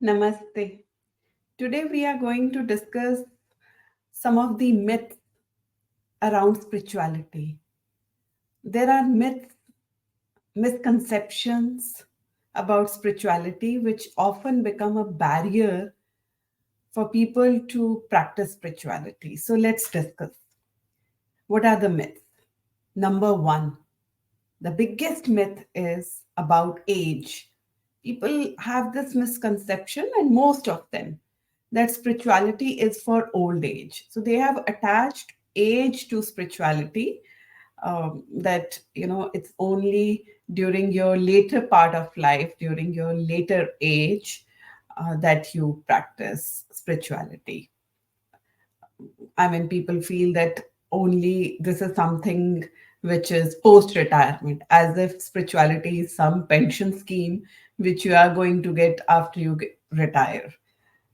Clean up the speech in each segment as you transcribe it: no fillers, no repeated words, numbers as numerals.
Namaste. Today we are going to discuss some of the myths around spirituality. There are myths, misconceptions about spirituality which often become a barrier for people to practice spirituality. So let's discuss. What are the myths? Number one, the biggest myth is about age. People have this misconception, and most of them, that spirituality is for old age. So they have attached age to spirituality, that, it's only during your later part of life, during your later age, that you practice spirituality. I mean, people feel that only this is something which is post retirement, as if spirituality is some pension scheme which you are going to get after you retire.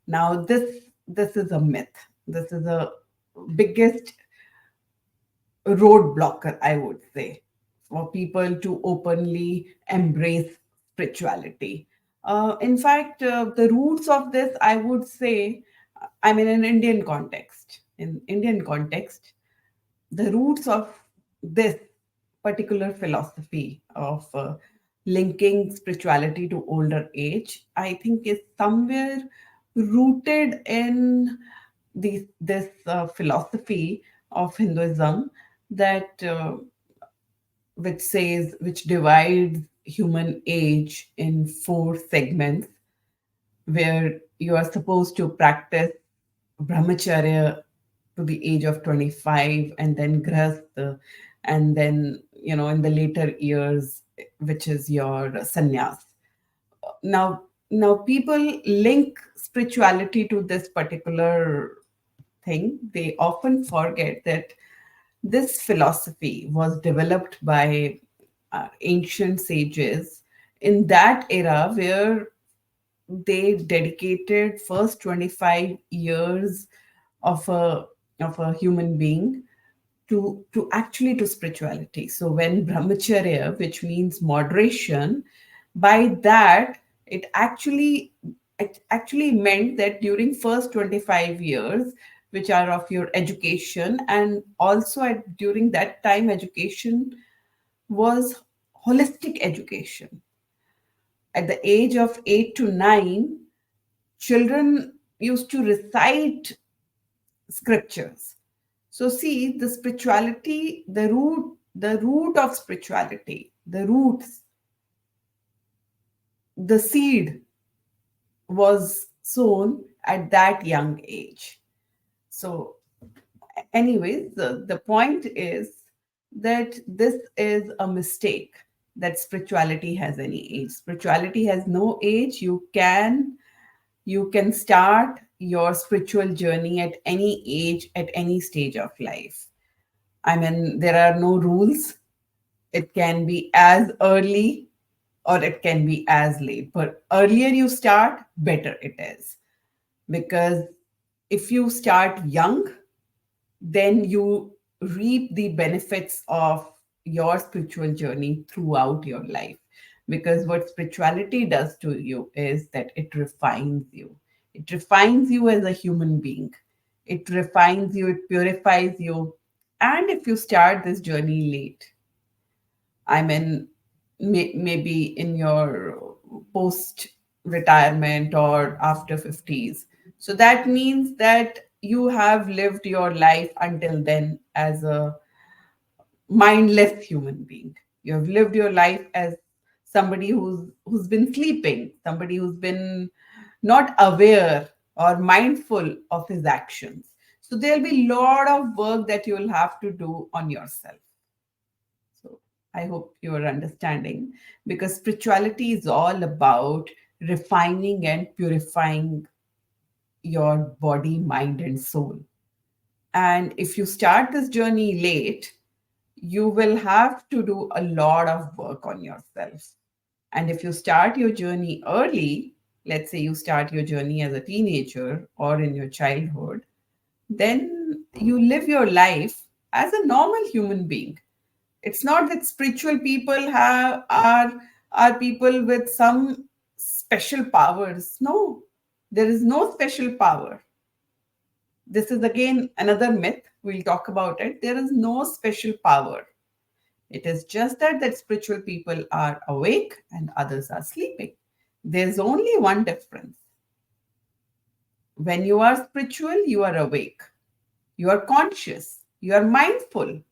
Now, this is a myth. This is a biggest roadblocker, I would say, for people to openly embrace spirituality. In fact, the roots of this, I would say, I mean, in Indian context, the roots of this particular philosophy of linking spirituality to older age, I think, is somewhere rooted in this philosophy of Hinduism that which divides human age in four segments, where you are supposed to practice brahmacharya to the age of 25, and then grahastha, and then, in the later years, which is your sannyas. Now people link spirituality to this particular thing. They often forget that this philosophy was developed by ancient sages in that era, where they dedicated first 25 years of a human being to actually to spirituality. So when brahmacharya, which means moderation, by that it actually meant that during first 25 years, which are of your education, and also during that time, education was holistic education. At the age of 8 to 9, children used to recite scriptures. So see, the spirituality, the root of spirituality, the roots, the seed was sown at that young age. So, anyways, the point is that this is a mistake, that spirituality has any age. Spirituality has no age. You can start your spiritual journey at any age, at any stage of life. I mean, there are no rules. It can be as early or it can be as late. But earlier you start, better it is. Because if you start young, then you reap the benefits of your spiritual journey throughout your life. Because what spirituality does to you is that it refines you. It refines you as a human being. It refines you, it purifies you. And if you start this journey late, I mean, maybe in your post retirement or after 50s. So that means that you have lived your life until then as a mindless human being. You have lived your life as somebody who's been sleeping, somebody who's been not aware or mindful of his actions. So there'll be a lot of work that you'll have to do on yourself. So I hope you are understanding, because spirituality is all about refining and purifying your body, mind, and soul. And if you start this journey late, you will have to do a lot of work on yourself. And if you start your journey early, let's say you start your journey as a teenager or in your childhood, then you live your life as a normal human being. It's not that spiritual people are people with some special powers. No, There is no special power. This is again another myth. We'll talk about it. There is no special power. It is just that spiritual people are awake and others are sleeping. There's only one difference. When you are spiritual, you are awake. You are conscious. You are mindful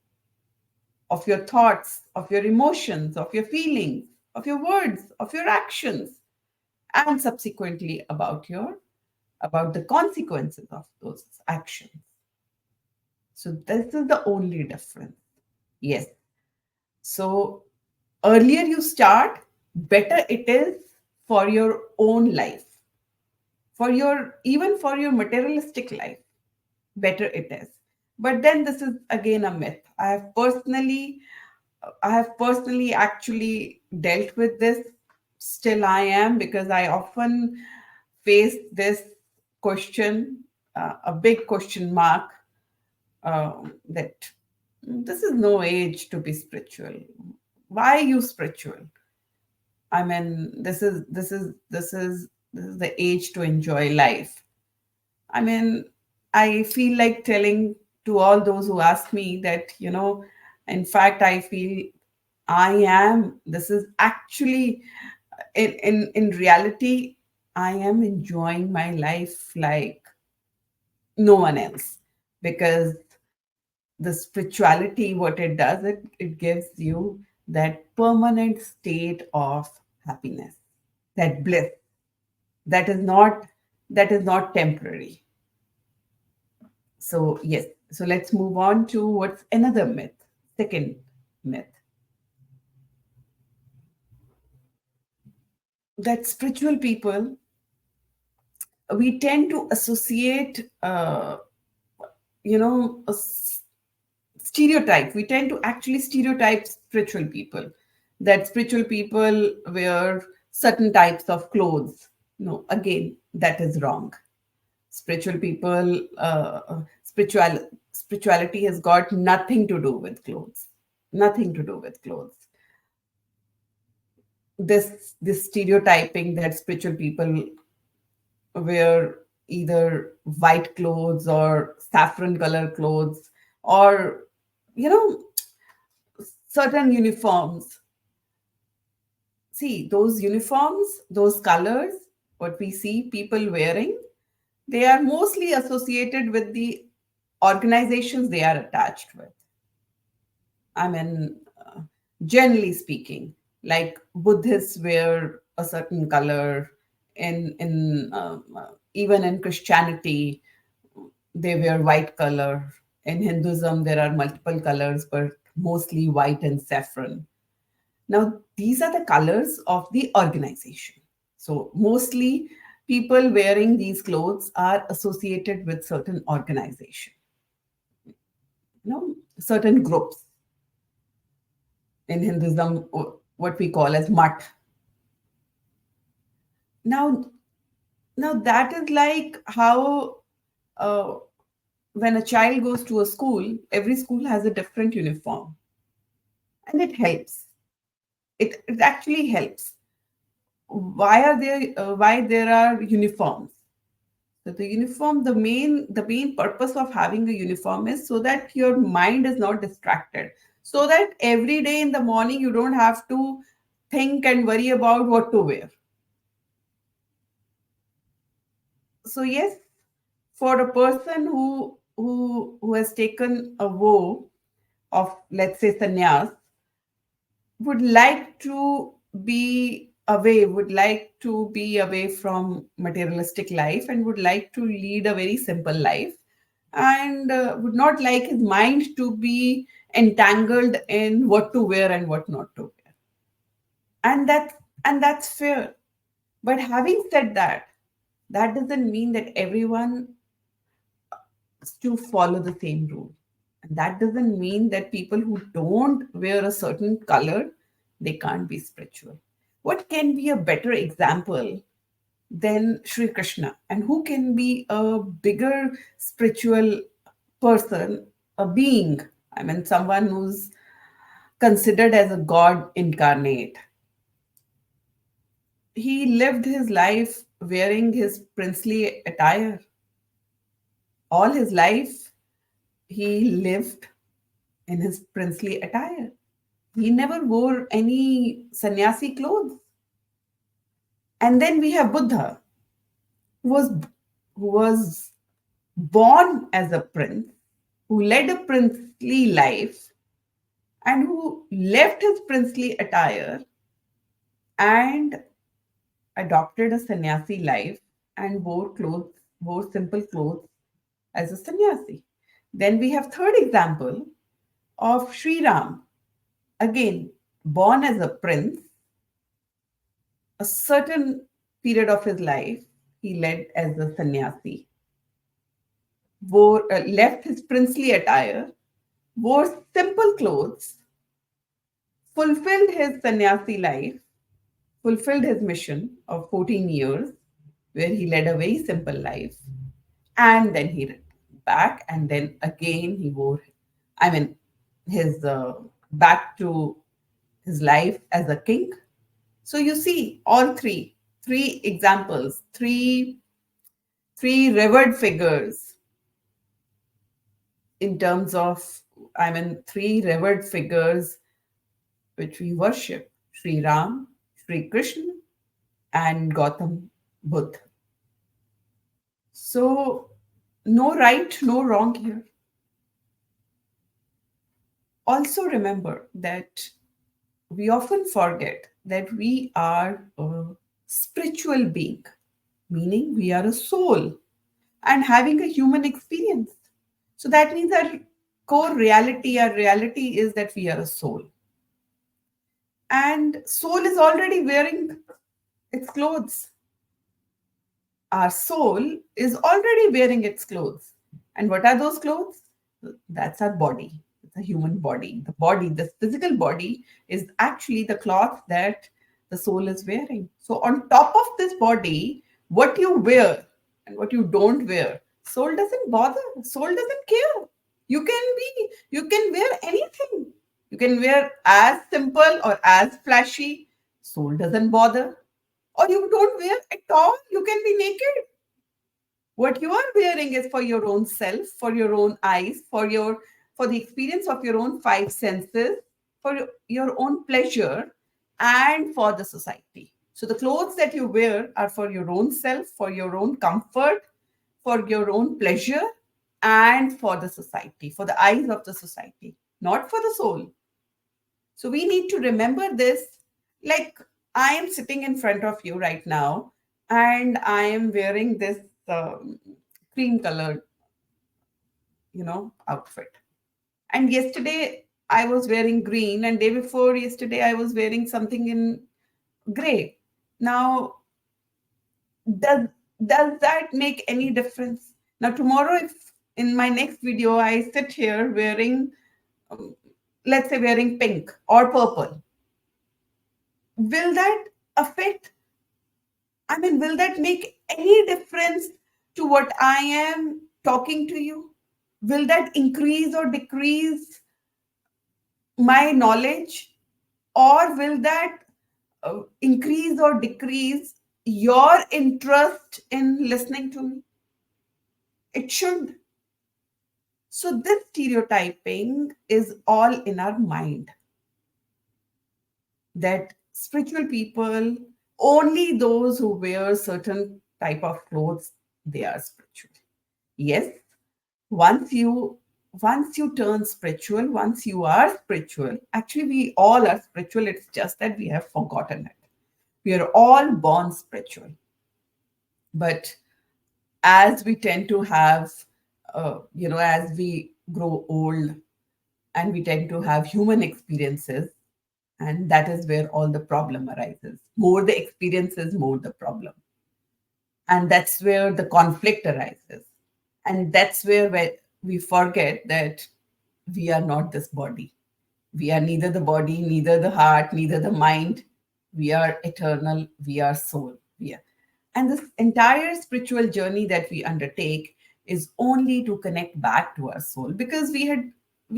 of your thoughts, of your emotions, of your feelings, of your words, of your actions, and subsequently about the consequences of those actions. So this is the only difference. Yes. So earlier you start, better it is for your own life, for your even for your materialistic life, better it is. But then this is again a myth. I have personally actually dealt with this. Still I am, because I often face this question, a big question mark, that this is no age to be spiritual. Why are you spiritual? I mean, this is the age to enjoy life. I mean, I feel like telling to all those who ask me that, in fact, I feel I am. This is actually, in reality, I am enjoying my life like no one else, because the spirituality, what it does, it gives you that permanent state of happiness, that bliss, that is not that is not temporary. So yes, so let's move on to what's another myth. Second myth, that spiritual people, we tend to associate, a stereotype. We tend to actually stereotype spiritual people, that spiritual people wear certain types of clothes. No, again, that is wrong. Spiritual people, spirituality has got nothing to do with clothes. Nothing to do with clothes. This stereotyping that spiritual people wear either white clothes or saffron color clothes, or you know certain uniforms. See, those uniforms, those colors, what we see people wearing, they are mostly associated with the organizations they are attached with. I mean, generally speaking, like Buddhists wear a certain color, even in Christianity, they wear white color. In Hinduism, there are multiple colors, but mostly white and saffron. Now, these are the colors of the organization. So, mostly people wearing these clothes are associated with certain organization, certain groups. In Hinduism, what we call as mat. Now, now that is like how, uh, when a child goes to a school, every school has a different uniform, and it helps. It actually helps. Why there are uniforms? So the main purpose of having a uniform is so that your mind is not distracted. So that every day in the morning you don't have to think and worry about what to wear. So yes, for a person who has taken a vow of, let's say, sannyas, would like to be away from materialistic life, and would like to lead a very simple life, and would not like his mind to be entangled in what to wear and what not to wear. And that's fair. But having said that, that doesn't mean that everyone to follow the same rule. And that doesn't mean that people who don't wear a certain color, they can't be spiritual. What can be a better example than Sri Krishna? And who can be a bigger spiritual person, a being? I mean, someone who's considered as a god incarnate. He lived his life wearing his princely attire. All his life, he lived in his princely attire. He never wore any sannyasi clothes. And then we have Buddha, who was, who was born as a prince, who led a princely life, and who left his princely attire and adopted a sannyasi life and wore simple clothes as a sannyasi. Then we have third example of Sri Ram, again born as a prince, a certain period of his life he led as a sannyasi, left his princely attire, wore simple clothes, fulfilled his sannyasi life, fulfilled his mission of 14 years, where he led a very simple life. And then he returned back, and then again he wore, I mean, his back to his life as a king. So you see, all three examples, three revered figures in terms of, three revered figures which we worship: Sri Ram, Sri Krishna, and Gautam Buddha. So, no right, no wrong here. Also, remember that we often forget that we are a spiritual being, meaning we are a soul and having a human experience. So, that means our reality is that we are a soul. And soul is already wearing its clothes. Our soul is already wearing its clothes. And what are those clothes? That's our body. It's a human body. The body, the physical body, is actually the cloth that the soul is wearing. So, on top of this body, what you wear and what you don't wear, soul doesn't bother. Soul doesn't care. You can wear anything. You can wear as simple or as flashy. Soul doesn't bother. Or you don't wear at all. You can be naked. What you are wearing is for your own self, for your own eyes, for the experience of your own five senses, for your own pleasure, and for the society. So the clothes that you wear are for your own self, for your own comfort, for your own pleasure, and for the society, for the eyes of the society, not for the soul. So we need to remember this. Like, I am sitting in front of you right now, and I am wearing this cream colored, outfit. And yesterday I was wearing green, and day before yesterday I was wearing something in gray. Now, does does that make any difference? Now, tomorrow, if in my next video I sit here wearing, um, let's say, wearing pink or purple, will that affect, will that make any difference to what I am talking to you? Will that increase or decrease my knowledge? Or will that increase or decrease your interest in listening to me? It should. So, this stereotyping is all in our mind, that spiritual people, only those who wear certain type of clothes, they are spiritual. Yes, once you once you turn spiritual, once you are spiritual, actually we all are spiritual, it's just that we have forgotten it. We are all born spiritual, but as we tend to have, as we grow old, and we tend to have human experiences, and that is where all the problem arises. More the experiences, more the problem. And that's where the conflict arises. And that's where we forget that we are not this body. We are neither the body, neither the heart, neither the mind. We are eternal. We are soul. We are. And this entire spiritual journey that we undertake is only to connect back to our soul, because we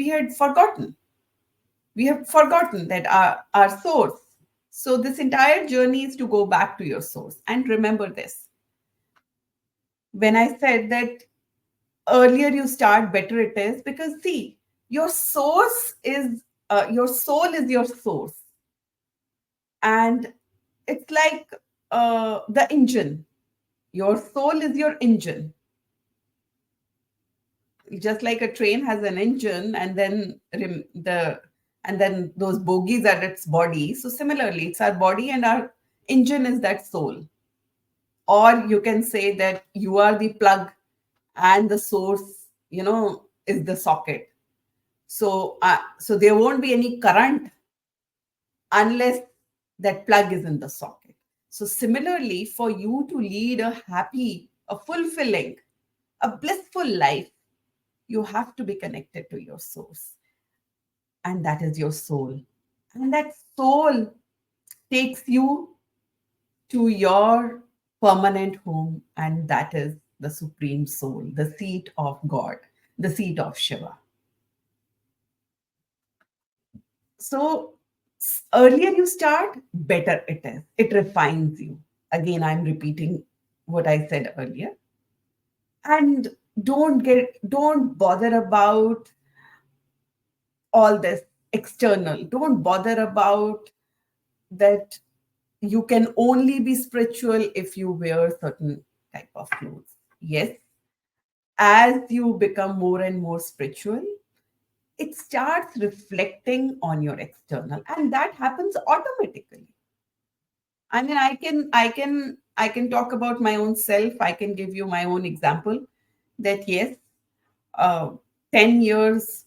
had forgotten. We have forgotten that our source. So this entire journey is to go back to your source. And remember this. When I said that earlier you start, better it is, because see, your source is your soul is your source, and it's like the engine. Your soul is your engine, just like a train has an engine, and then those bogies are its body. So similarly, it's our body, and our engine is that soul. Or you can say that you are the plug, and the source, is the socket. So there won't be any current unless that plug is in the socket. So similarly, for you to lead a happy, a fulfilling, a blissful life, you have to be connected to your source, and that is your soul. And that soul takes you to your permanent home, and that is the supreme soul, the seat of God, the seat of Shiva. So earlier you start, better it is. It refines you. Again, I'm repeating what I said earlier. And don't bother about all this external. Don't bother about that you can only be spiritual if you wear certain type of clothes. Yes, as you become more and more spiritual, it starts reflecting on your external, and that happens automatically. I mean, I can talk about my own self. I can give you my own example that yes, uh, 10 years,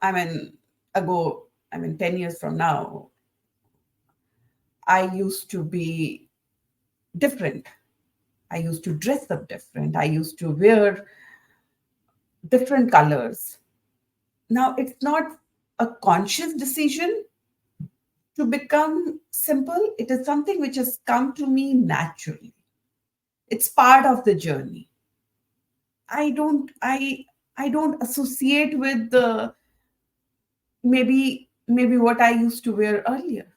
I mean, ago, 10 years from now, I used to be different. I used to dress up different. I used to wear different colors. Now, it's not a conscious decision to become simple. It is something which has come to me naturally. It's part of the journey. I don't associate with the maybe what I used to wear earlier.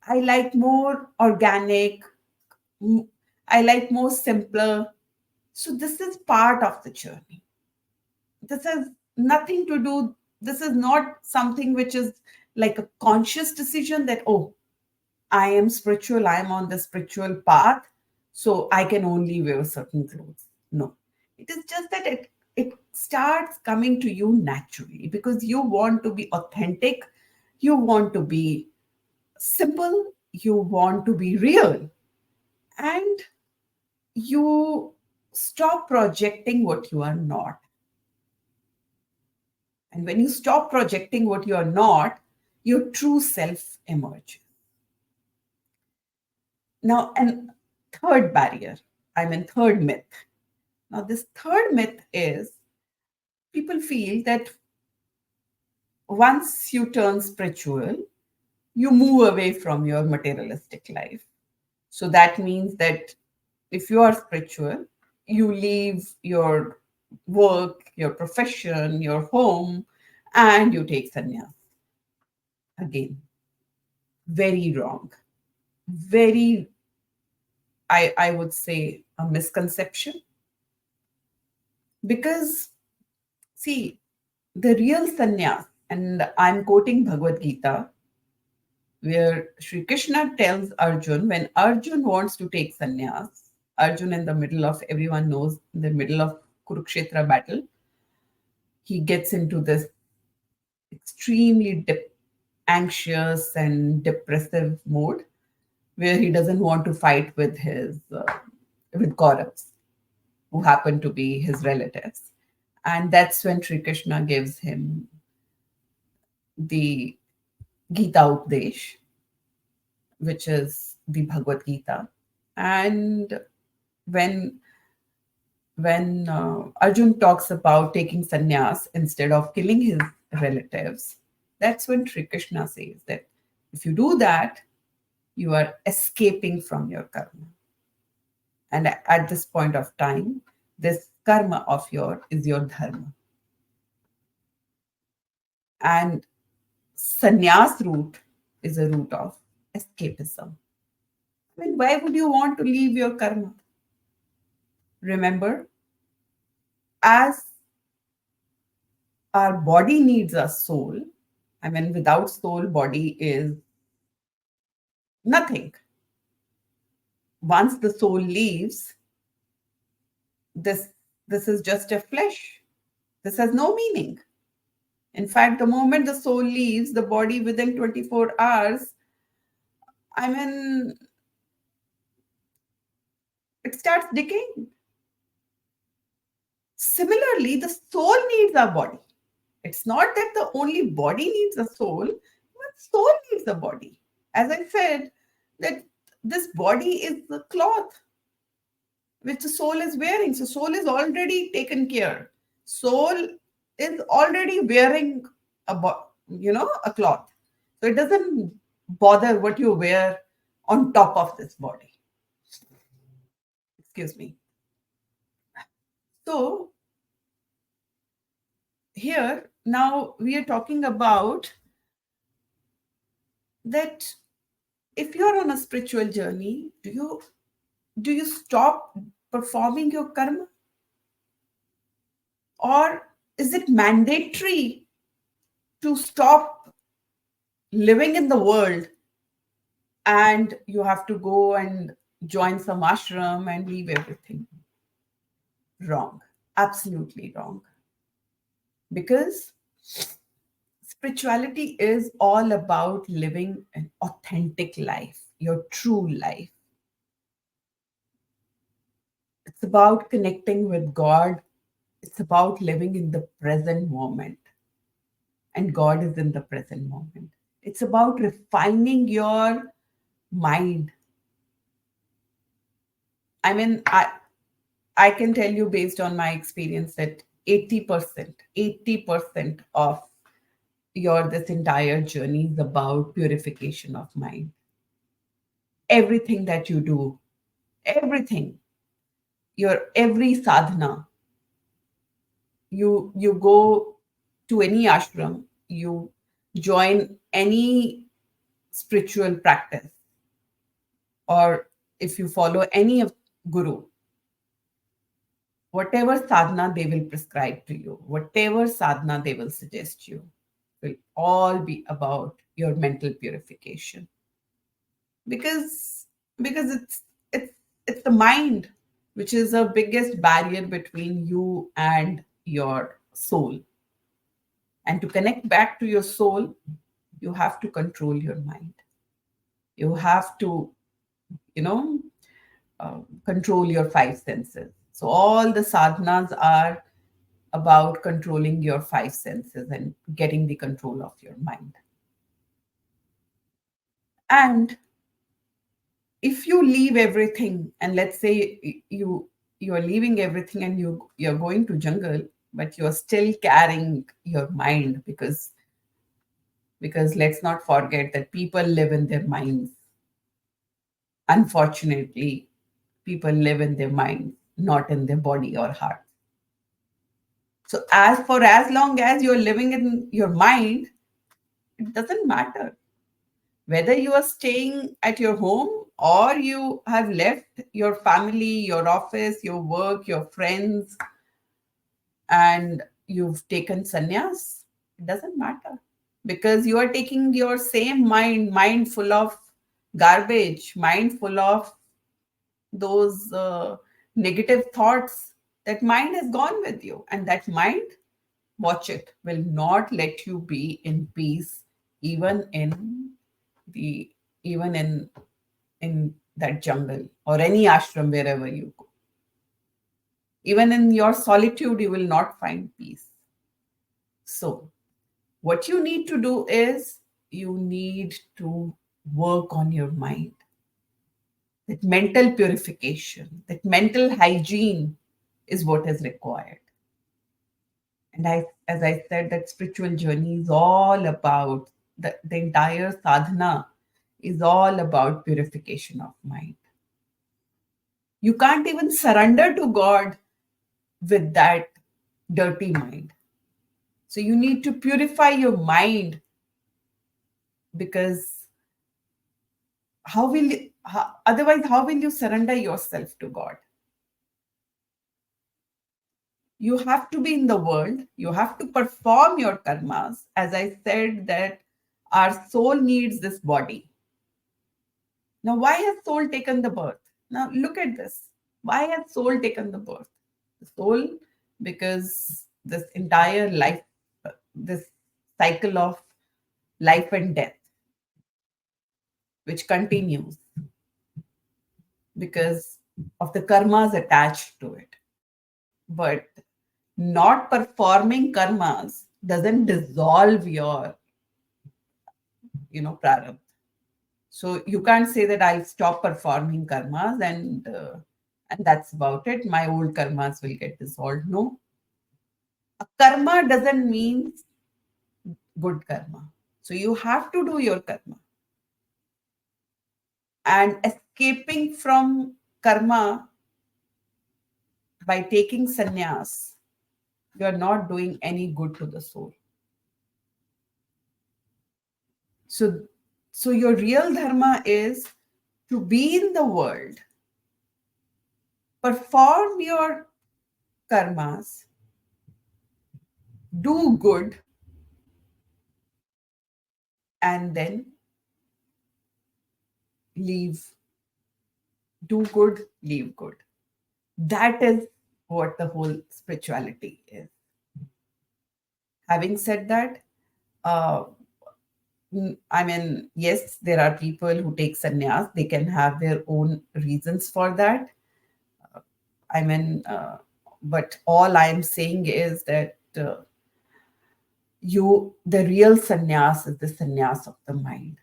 I like more organic. m- I like more simpler. So this is part of the journey. This has nothing to do. This is not something which is like a conscious decision that, oh, I am spiritual, I am on the spiritual path, so I can only wear certain clothes. No. It is just that it starts coming to you naturally because you want to be authentic, you want to be simple, you want to be real, and you stop projecting what you are not. And when you stop projecting what you are not, your true self emerges. Now, and third barrier, third myth. Now, this third myth is people feel that once you turn spiritual, you move away from your materialistic life. So that means that if you are spiritual, you leave your work, your profession, your home, and you take sannyas. Again, very wrong. Very, I would say, a misconception. Because, see, the real sannyas, and I'm quoting Bhagavad Gita, where Sri Krishna tells Arjun when Arjun wants to take sannyas, Arjun in the middle of, everyone knows, in the middle of Kurukshetra battle, he gets into this extremely anxious and depressive mode where he doesn't want to fight with his with Kauravas, who happen to be his relatives. And that's when Sri Krishna gives him the Gita Updesh, which is the Bhagavad Gita. And when Arjun talks about taking sannyas instead of killing his relatives, that's when Sri Krishna says that if you do that, you are escaping from your karma. And at this point of time, this karma of your is your dharma. And sannyas route is a route of escapism. I mean, why would you want to leave your karma? Remember, as our body needs a soul, I mean, without soul, body is nothing. Once the soul leaves, this this is just a flesh. This has no meaning. In fact, the moment the soul leaves the body within 24 hours, I mean, it starts decaying. Similarly, the soul needs our body. It's not that the only body needs a soul, but soul needs a body. As I said, that this body is the cloth which the soul is wearing. So soul is already taken care. Soul is already wearing a cloth. So it doesn't bother what you wear on top of this body. Excuse me. So here now we are talking about that if you're on a spiritual journey, do you stop performing your karma, or is it mandatory to stop living in the world and you have to go and join some ashram and leave everything? Wrong. Absolutely wrong. Because spirituality is all about living an authentic life, your true life. It's about connecting with God. It's about living in the present moment. And God is in the present moment. It's about refining your mind. I mean, I can tell you based on my experience that 80% of your this entire journey is about purification of mind. Everything that you do, everything, your every sadhana, you go to any ashram, you join any spiritual practice, or if you follow any of guru, whatever sadhana they will prescribe to you, whatever sadhana they will suggest you, will all be about your mental purification. Because it's the mind which is the biggest barrier between you and your soul. And to connect back to your soul, you have to control your mind. You have to, you know, control your five senses. So all the sadhanas are about controlling your five senses and getting the control of your mind. And if you leave everything, and let's say you're leaving everything and you're going to jungle, but you're still carrying your mind, because let's not forget that people live in their minds. Unfortunately, people live in their minds, not in their body or heart. So as long as you're living in your mind, it doesn't matter whether you are staying at your home or you have left your family, your office, your work, your friends, and you've taken sannyas. It doesn't matter, because you are taking your same mind full of garbage, mind full of those negative thoughts. That mind has gone with you, and that mind, watch it, will not let you be in peace, even in the even in that jungle or any ashram, wherever you go. Even in your solitude, you will not find peace. So what you need to do is you need to work on your mind. That mental purification, that mental hygiene is what is required. And as I said, that spiritual journey is all about the entire sadhana is all about purification of mind. You can't even surrender to God with that dirty mind. So you need to purify your mind, because otherwise how will you surrender yourself to God? You have to be in the world, you have to perform your karmas. As I said, that our soul needs this body. Now, why has soul taken the birth? Now, look at this. Why has soul taken the birth? The soul, because this entire life, this cycle of life and death, which continues because of the karmas attached to it. But not performing karmas doesn't dissolve your, prarabdha. So you can't say that I'll stop performing karmas and that's about it. My old karmas will get dissolved. No, a karma doesn't mean good karma. So you have to do your karma, and escaping from karma by taking sannyas, you are not doing any good to the soul. So, so your real dharma is to be in the world, perform your karmas, do good, and then leave. Do good, leave good. That is what the whole spirituality is. Having said that, uh, I mean, yes, there are people who take sannyas. They can have their own reasons for that. I mean, but all I'm saying is that the real sannyas is the sannyas of the mind.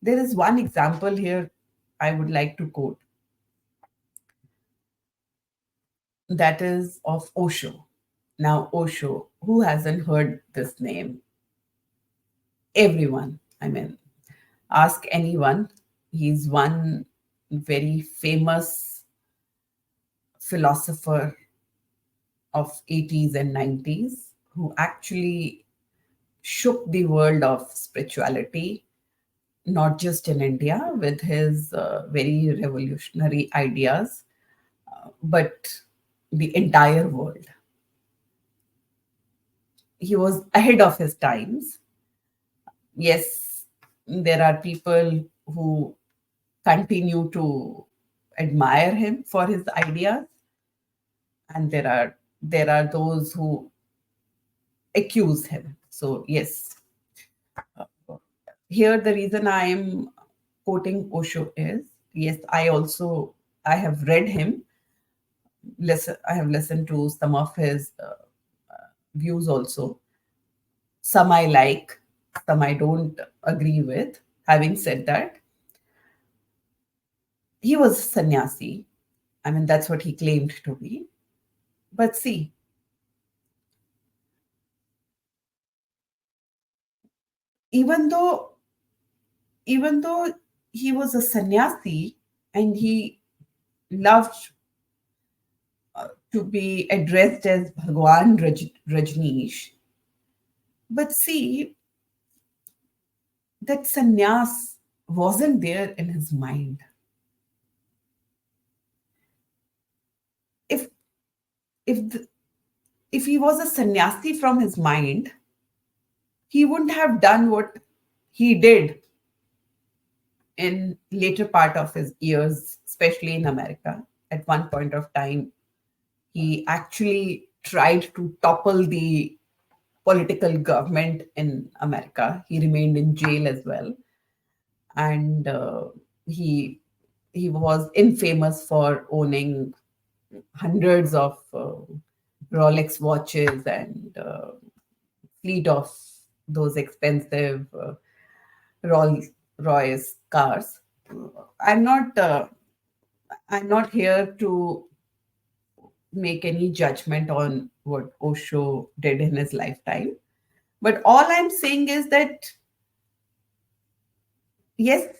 There is one example here I would like to quote, that is of Osho. Now, Osho, who hasn't heard this name? Everyone. I mean, ask anyone. He's one very famous philosopher of 80s and 90s who actually shook the world of spirituality, not just in India, with his very revolutionary ideas, but the entire world. He was ahead of his times. Yes, there are people who continue to admire him for his ideas, and there are those who accuse him. So yes, here the reason I am quoting Osho is, yes, I have read him. I have listened to some of his views also. Some I like, some I don't agree with. Having said that, he was a sannyasi. I mean, that's what he claimed to be. But see, even though even though he was a sannyasi and he loved to be addressed as Bhagwan Rajneesh, but see, that sannyas wasn't there in his mind. If if the, if he was a sannyasi from his mind, he wouldn't have done what he did in later part of his years, especially in America. At one point of time, he actually tried to topple the political government in America. He remained in jail as well, and he he was infamous for owning hundreds of Rolex watches and fleet of those expensive Rolls Royce cars. I'm not. I'm not here to make any judgment on what Osho did in his lifetime. But all I'm saying is that, yes,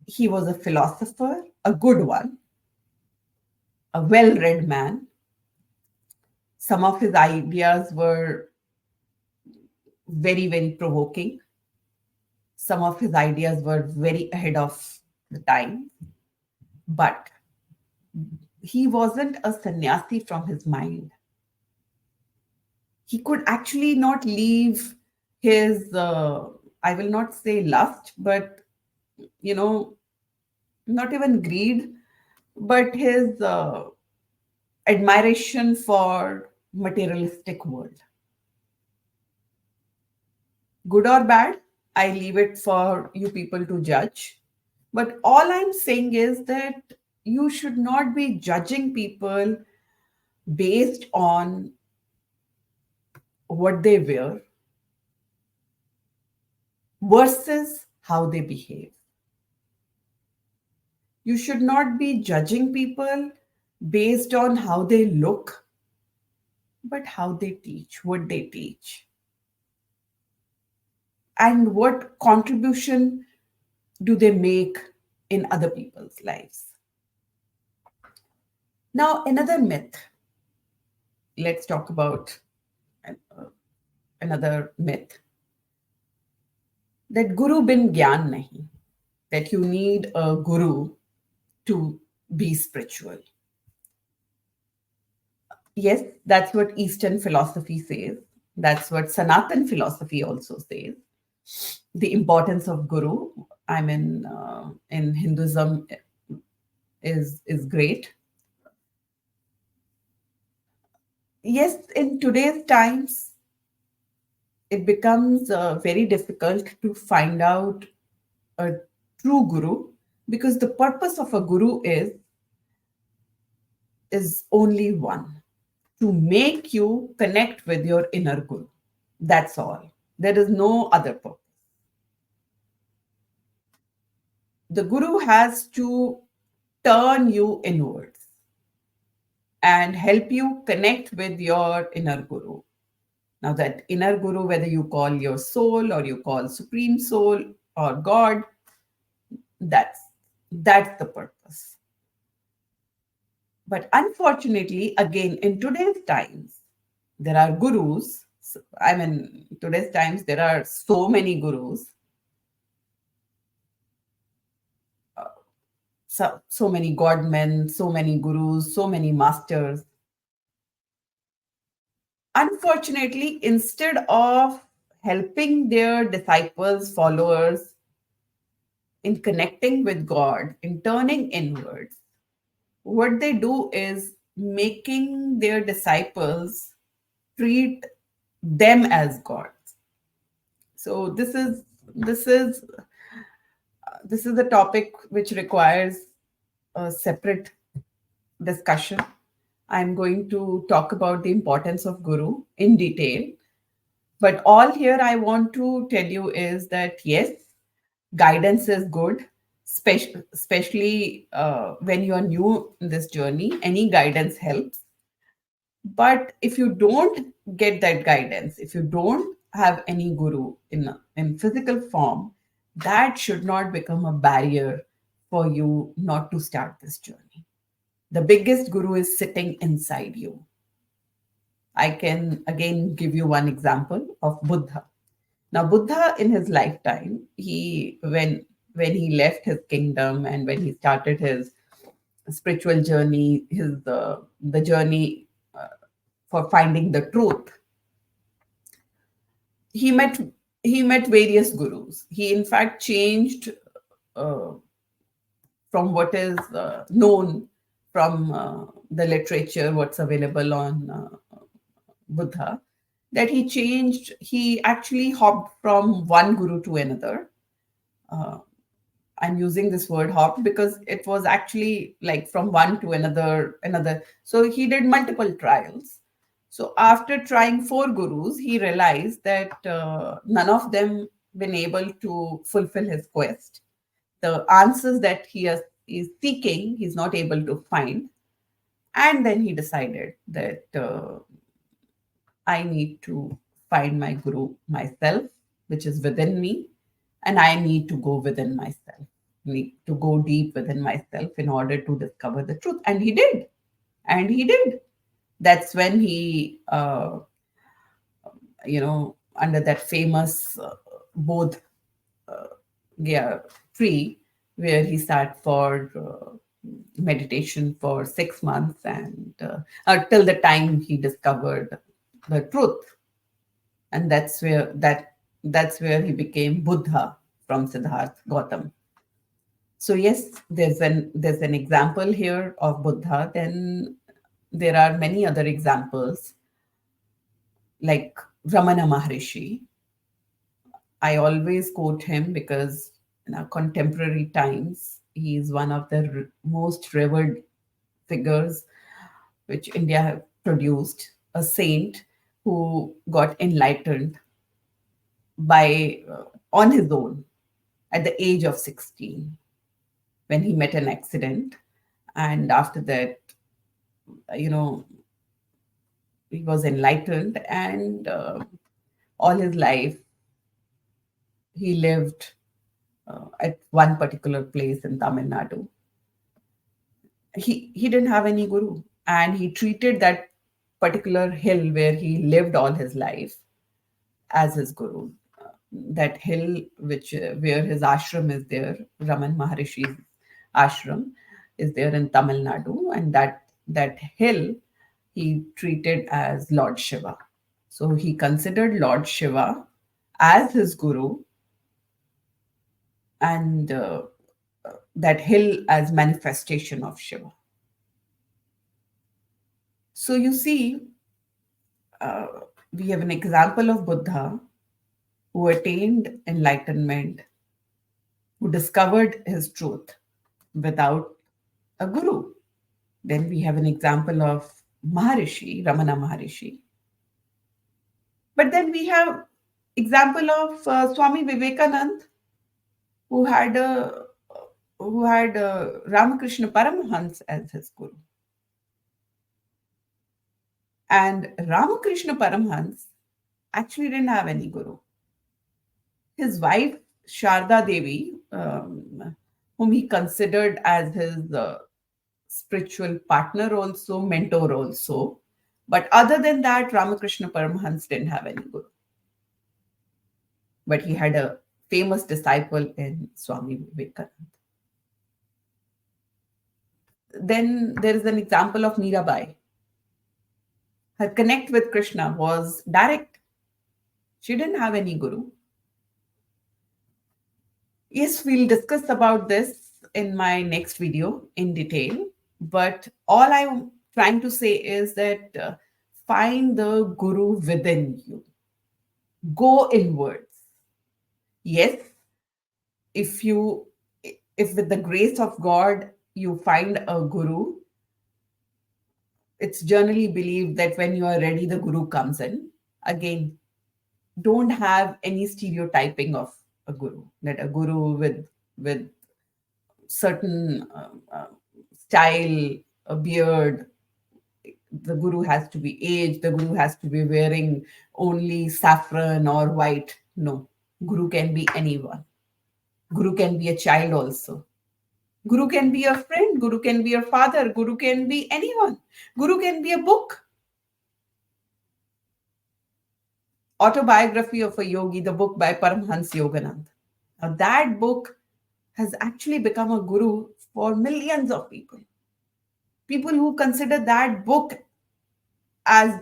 he was a philosopher, a good one, a well read man. Some of his ideas were very, very provoking. Some of his ideas were very ahead of the time. But he wasn't a sannyasi from his mind. he could actually not leave his, I will not say lust, but, you know, not even greed, but his admiration for materialistic world. Good or bad, I leave it for you people to judge. But all I'm saying is that you should not be judging people based on what they wear versus how they behave. You should not be judging people based on how they look, but how they teach, what they teach, and what contribution do they make in other people's lives. Now, another myth. Let's talk about uh, another myth, that guru bin gyan nahi, that you need a guru to be spiritual. Yes, that's what Eastern philosophy says. That's what Sanatan philosophy also says. The importance of guru, I mean, in Hinduism, is great. Yes, in today's times, it becomes very difficult to find out a true guru, because the purpose of a guru is only one: to make you connect with your inner guru. That's all. There is no other purpose. The guru has to turn you inwards and help you connect with your inner guru. Now, that inner guru, whether you call your soul or you call supreme soul or God, that's that's the purpose. But unfortunately, again, in today's times, there are gurus. I mean, today's times, there are so many gurus, so many godmen, so many gurus, so many masters. Unfortunately, instead of helping their disciples, followers in connecting with God, in turning inwards, what they do is making their disciples treat them as gods. So this is a topic which requires a separate discussion. I'm going to talk about the importance of guru in detail. But all here I want to tell you is that yes, guidance is good, especially when you are new in this journey. Any guidance helps. But if you don't get that guidance, if you don't have any guru in physical form, that should not become a barrier for you not to start this journey. The biggest guru is sitting inside you. I can again give you one example of Buddha. Now, Buddha in his lifetime, he when he left his kingdom and when he started his spiritual journey, his the journey for finding the truth, he met he met various gurus. He in fact changed uh, from what is known from the literature, what's available on Buddha, that he actually hopped from one guru to another. Uh, I'm using this word hop because it was actually like from one to another. So he did multiple trials. So after trying four gurus, he realized that none of them been able to fulfill his quest. The answers that is seeking, he's not able to find. And then he decided that I need to find my guru myself, which is within me, and I need to go within myself, need to go deep within myself in order to discover the truth. And he did. And he did. That's when he, under that famous Bodh yeah, tree, where he sat for meditation for 6 months and till the time he discovered the truth. and that's where he became Buddha from Siddharth Gautam. So yes, there's an example here of Buddha. Then there are many other examples like Ramana Maharishi. I always quote him because in our contemporary times, he is one of the most revered figures which India have produced, a saint who got enlightened by on his own at the age of 16 when he met an accident, and after that, you know, he was enlightened, and all his life he lived at one particular place in Tamil Nadu. He didn't have any guru, and he treated that particular hill where he lived all his life as his guru. That hill which where his ashram is there, Raman Maharishi's ashram is there in Tamil Nadu, and that hill he treated as Lord Shiva. So he considered Lord Shiva as his guru, and that hill as manifestation of Shiva. So you see, uh, we have an example of Buddha who attained enlightenment, who discovered his truth without a guru. Then we have an example of Maharishi, Ramana Maharishi. But then we have example of Swami Vivekanand, who had a Ramakrishna Paramahans as his guru. And Ramakrishna Paramhans actually didn't have any guru. His wife, Sharda Devi, whom he considered as his spiritual partner also, mentor also. But other than that, Ramakrishna Paramhans didn't have any guru. But he had a famous disciple in Swami Vivekananda. Then there is an example of Mirabai. Her connect with Krishna was direct. She didn't have any guru. Yes, we'll discuss about this in my next video in detail. But all I'm trying to say is that find the guru within you. Go inwards. Yes, if you, if with the grace of God you find a guru, it's generally believed that when you are ready, the guru comes in. Again, don't have any stereotyping of a guru. That a guru with certain style, a beard, the guru has to be aged, the guru has to be wearing only saffron or white. No, guru can be anyone. Guru can be a child also. Guru can be your friend, guru can be your father, guru can be anyone. Guru can be a book. Autobiography of a Yogi, the book by Paramhans Yoganand. Now that book has actually become a guru for millions of people. People who consider that book as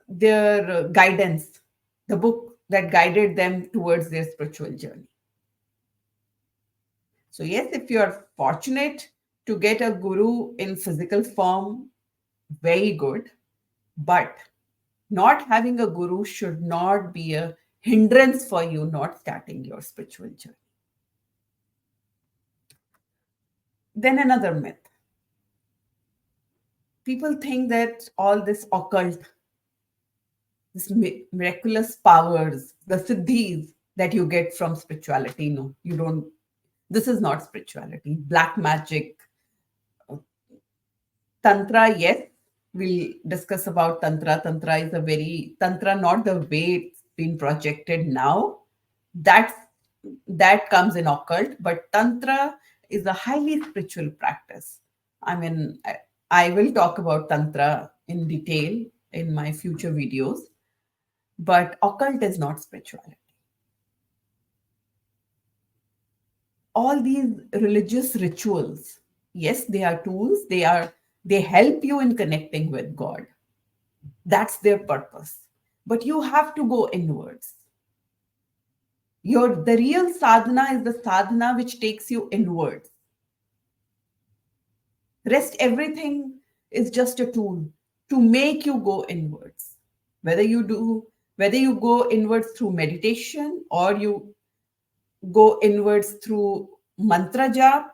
their guidance, the book that guided them towards their spiritual journey. So, yes, if you are fortunate to get a guru in physical form, very good. But not having a guru should not be a hindrance for you not starting your spiritual journey. Then another myth. People think that all this occult, this miraculous powers, the siddhis that you get from spirituality, no, you don't. This is not spirituality. Black magic, tantra, yes, we'll discuss about tantra. Tantra is a very tantra, not the way it's been projected now. That's that comes in occult, but tantra is a highly spiritual practice. I mean, I will talk about tantra in detail in my future videos, but occult is not spirituality. All these religious rituals, yes, they are tools. They help you in connecting with God. That's their purpose. but you have to go inwards. The real sadhana is the sadhana which takes you inwards. Rest everything is just a tool to make you go inwards. Whether you do, whether you go inwards through meditation or you go inwards through mantra jap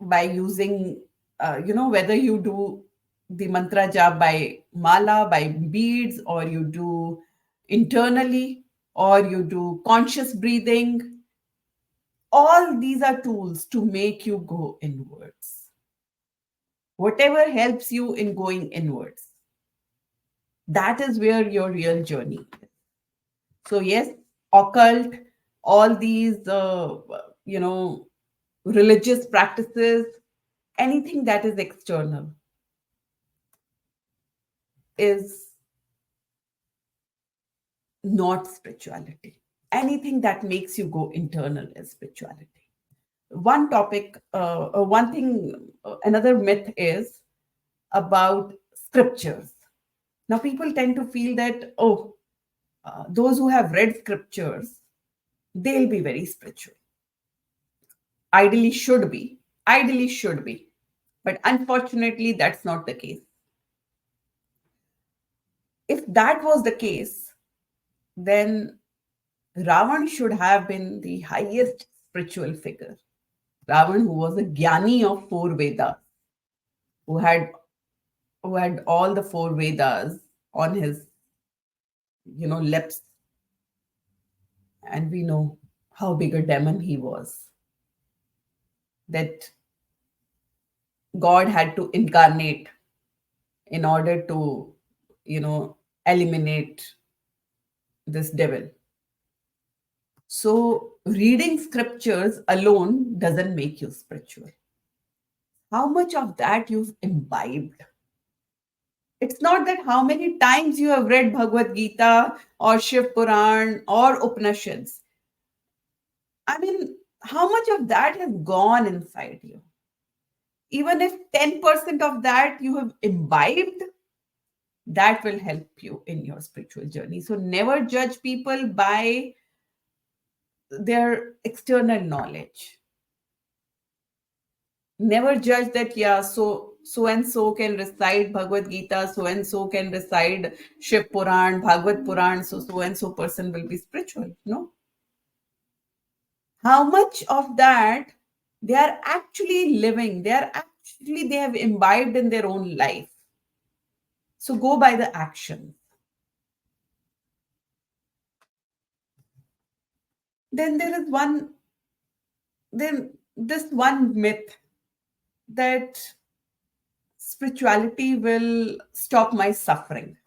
by using, whether you do the mantra jap by mala, by beads, or you do internally, or you do conscious breathing. All these are tools to make you go inwards. Whatever helps you in going inwards, that is where your real journey is. So, yes, occult, all these, religious practices, anything that is external is not spirituality. Anything that makes you go internal is spirituality. One topic, one thing, another myth is about scriptures. Now, people tend to feel that, those who have read scriptures, they'll be very spiritual. Ideally should be. But unfortunately, that's not the case. If that was the case, then Ravan should have been the highest spiritual figure. Ravan, who was a Jnani of four Vedas, who had all the four Vedas on his, lips, and we know how big a demon he was. That God had to incarnate in order to, eliminate this devil. So, reading scriptures alone doesn't make you spiritual. How much of that you've imbibed? It's not that how many times you have read Bhagavad Gita or Shiv Puran or Upanishads. I mean, how much of that has gone inside you? Even if 10% of that you have imbibed, that will help you in your spiritual journey. So never judge people by their external knowledge. Never judge that, yeah, so and so can recite Bhagavad Gita, so and so can recite Shiv Puran, Bhagavad Puran, so and so person will be spiritual. No. How much of that they are actually living, they have imbibed in their own life. So go by the action. Then there is this one myth that spirituality will stop my suffering.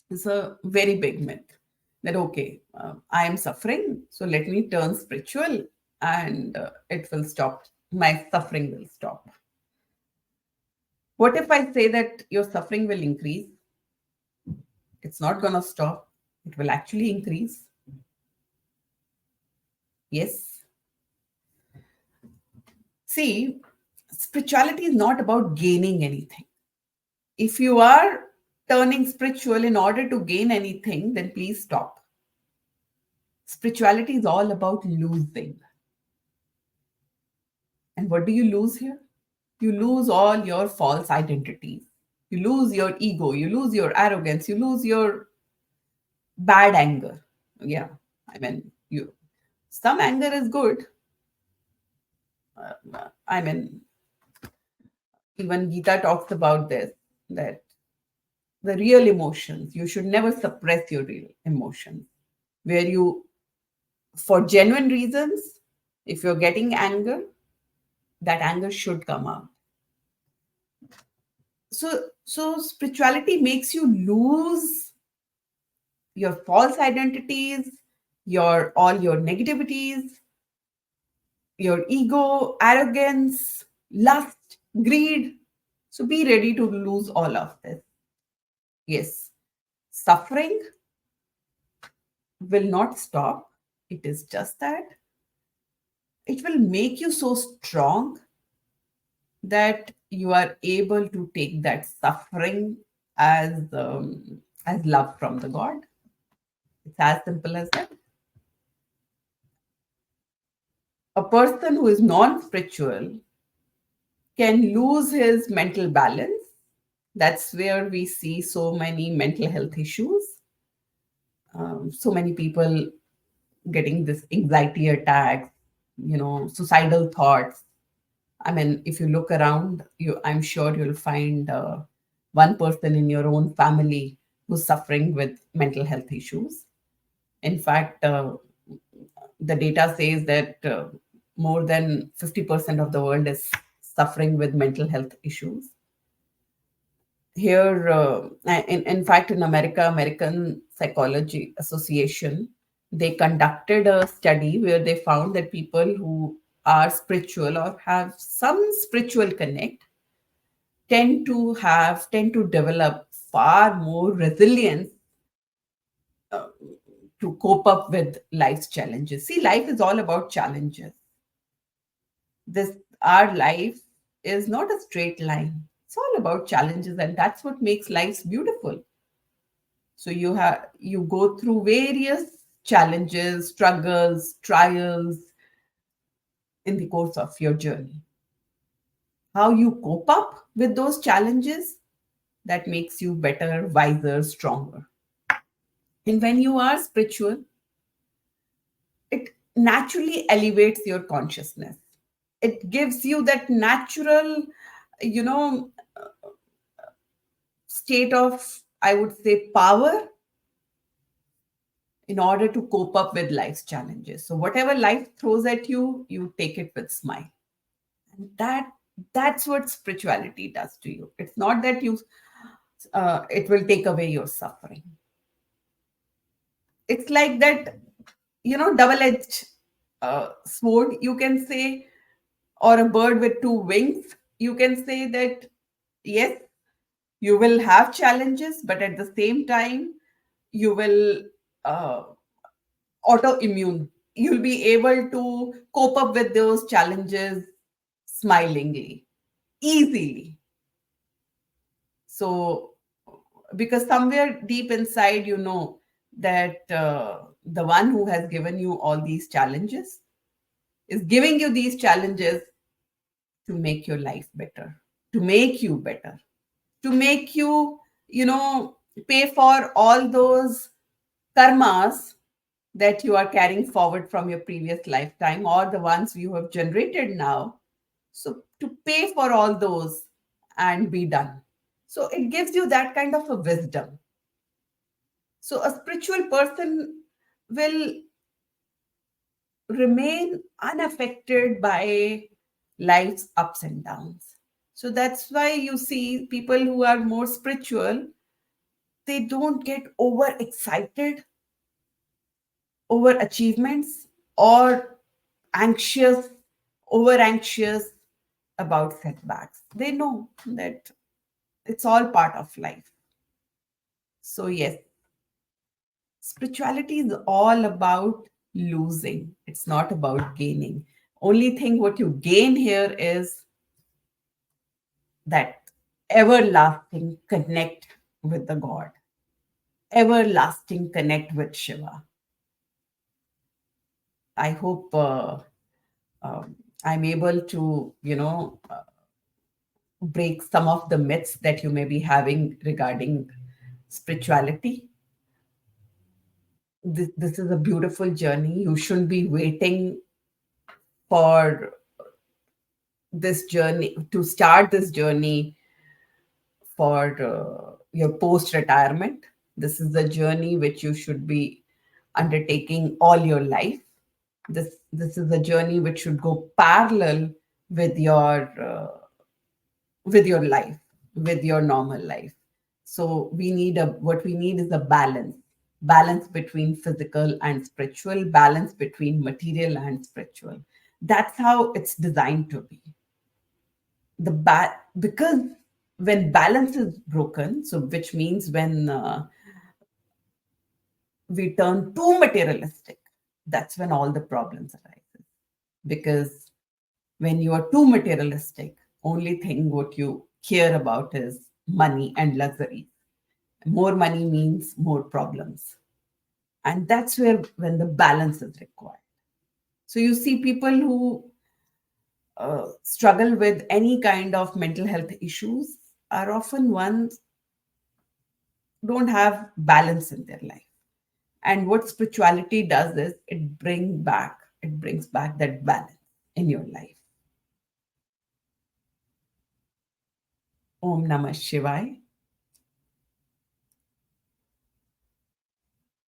It's a very big myth that, okay, I am suffering, so let me turn spiritual and it will stop. My suffering will stop. What if I say that your suffering will increase? It's not going to stop. It will actually increase. Yes. See, spirituality is not about gaining anything. If you are turning spiritual in order to gain anything, then please stop. Spirituality is all about losing. And what do you lose here? You lose all your false identities. You lose your ego. You lose your arrogance. You lose your bad anger. Yeah. I mean, some anger is good. I mean, even Gita talks about this, that the real emotions, you should never suppress your real emotions. Where you, for genuine reasons, if you're getting anger, that anger should come out. So spirituality makes you lose your false identities, all your negativities, your ego, arrogance, lust, greed. So be ready to lose all of this. Yes, suffering will not stop. It is just that it will make you so strong that you are able to take that suffering as love from the God. It's as simple as that. A person who is non-spiritual can lose his mental balance. That's where we see so many mental health issues. So many people getting this anxiety attacks, suicidal thoughts. I mean, if you look around, I'm sure you'll find one person in your own family who's suffering with mental health issues. In fact, the data says that more than 50% of the world is suffering with mental health issues. Here, in fact, in America, American Psychology Association, they conducted a study where they found that people who are spiritual or have some spiritual connect tend to develop far more resilience to cope up with life's challenges. See, life is all about challenges. This Our life is not a straight line. It's all about challenges, and that's what makes life beautiful. So you go through various challenges, struggles, trials in the course of your journey. How you cope up with those challenges, that makes you better, wiser, stronger. And when you are spiritual, it naturally elevates your consciousness. It gives you that natural, you know, state of, I would say, power in order to cope up with life's challenges. So whatever life throws at you, you take it with smile. And that's what spirituality does to you. It's not that it will take away your suffering. It's like that, double-edged sword, you can say, or a bird with two wings. You can say that, yes, you will have challenges, but at the same time, you will uh, autoimmune. You'll be able to cope up with those challenges smilingly, easily. So, because somewhere deep inside, you know that the one who has given you all these challenges is giving you these challenges to make your life better, to make you better, to make you, you know, pay for all those karmas that you are carrying forward from your previous lifetime or the ones you have generated now. So, to pay for all those and be done. So, it gives you that kind of a wisdom. So, a spiritual person will remain unaffected by life's ups and downs. So, that's why you see people who are more spiritual, they don't get overexcited over achievements or anxious, over anxious about setbacks. They know that it's all part of life. So, yes, spirituality is all about losing, it's not about gaining. Only thing what you gain here is that everlasting connect with the God, everlasting connect with Shiva. I hope I'm able to, break some of the myths that you may be having regarding spirituality. This is a beautiful journey. You shouldn't be waiting for this journey to start this journey for your post retirement. This is a journey which you should be undertaking all your life. This is a journey which should go parallel with your life, with your normal life. So what we need is a balance between physical and spiritual, balance between material and spiritual. That's how it's designed to be. Because when balance is broken, so which means when we turn too materialistic, that's when all the problems arise. Because when you are too materialistic, only thing what you care about is money and luxury. More money means more problems. And that's where when the balance is required. So you see people who struggle with any kind of mental health issues are often ones don't have balance in their life. And what spirituality does is it brings back that balance in your life. Om Namah Shivaya.